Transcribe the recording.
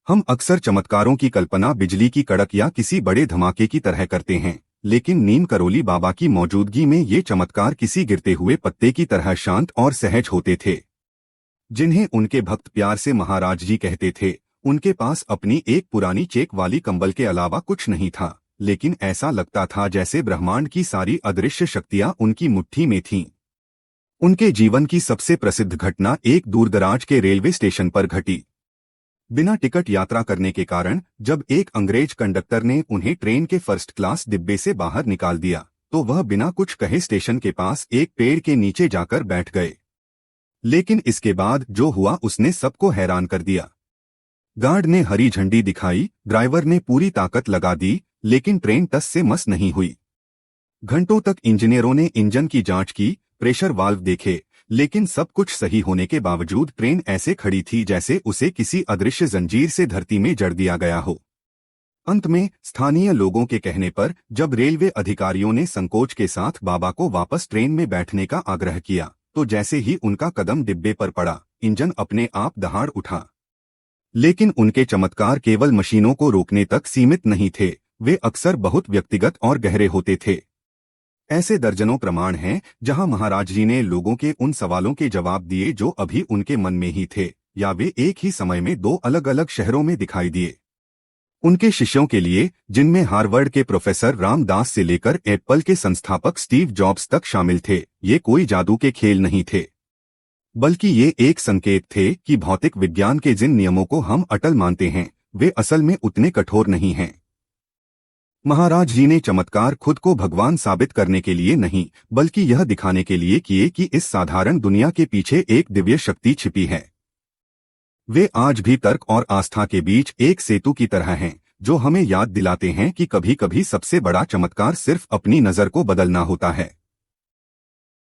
हम अक्सर चमत्कारों की कल्पना बिजली की कड़क या किसी बड़े धमाके की तरह करते हैं, लेकिन नीम करोली बाबा की मौजूदगी में ये चमत्कार किसी गिरते हुए पत्ते की तरह शांत और सहज होते थे। जिन्हें उनके भक्त प्यार से महाराज जी कहते थे, उनके पास अपनी एक पुरानी चेक वाली कंबल के अलावा कुछ नहीं था, लेकिन ऐसा लगता था जैसे ब्रह्मांड की सारी अदृश्य शक्तियां उनकी मुट्ठी में थीं। उनके जीवन की सबसे प्रसिद्ध घटना एक दूरदराज के रेलवे स्टेशन पर घटी। बिना टिकट यात्रा करने के कारण जब एक अंग्रेज कंडक्टर ने उन्हें ट्रेन के फर्स्ट क्लास डिब्बे से बाहर निकाल दिया, तो वह बिना कुछ कहे स्टेशन के पास एक पेड़ के नीचे जाकर बैठ गए। लेकिन इसके बाद जो हुआ उसने सबको हैरान कर दिया। गार्ड ने हरी झंडी दिखाई, ड्राइवर ने पूरी ताकत लगा दी, लेकिन ट्रेन टस से मस नहीं हुई। घंटों तक इंजीनियरों ने इंजन की जांच की, प्रेशर वाल्व देखे, लेकिन सब कुछ सही होने के बावजूद ट्रेन ऐसे खड़ी थी जैसे उसे किसी अदृश्य जंजीर से धरती में जड़ दिया गया हो। अंत में स्थानीय लोगों के कहने पर जब रेलवे अधिकारियों ने संकोच के साथ बाबा को वापस ट्रेन में बैठने का आग्रह किया, तो जैसे ही उनका कदम डिब्बे पर पड़ा, इंजन अपने आप दहाड़ उठा। लेकिन उनके चमत्कार केवल मशीनों को रोकने तक सीमित नहीं थे, वे अक्सर बहुत व्यक्तिगत और गहरे होते थे। ऐसे दर्जनों प्रमाण हैं जहां महाराज जी ने लोगों के उन सवालों के जवाब दिए जो अभी उनके मन में ही थे, या वे एक ही समय में दो अलग अलग शहरों में दिखाई दिए। उनके शिष्यों के लिए, जिनमें हार्वर्ड के प्रोफेसर रामदास से लेकर एप्पल के संस्थापक स्टीव जॉब्स तक शामिल थे, ये कोई जादू के खेल नहीं थे, बल्कि ये एक संकेत थे कि भौतिक विज्ञान के जिन नियमों को हम अटल मानते हैं, वे असल में उतने कठोर नहीं हैं। महाराज जी ने चमत्कार खुद को भगवान साबित करने के लिए नहीं, बल्कि यह दिखाने के लिए किए कि इस साधारण दुनिया के पीछे एक दिव्य शक्ति छिपी है। वे आज भी तर्क और आस्था के बीच एक सेतु की तरह हैं, जो हमें याद दिलाते हैं कि कभी कभी सबसे बड़ा चमत्कार सिर्फ अपनी नज़र को बदलना होता है।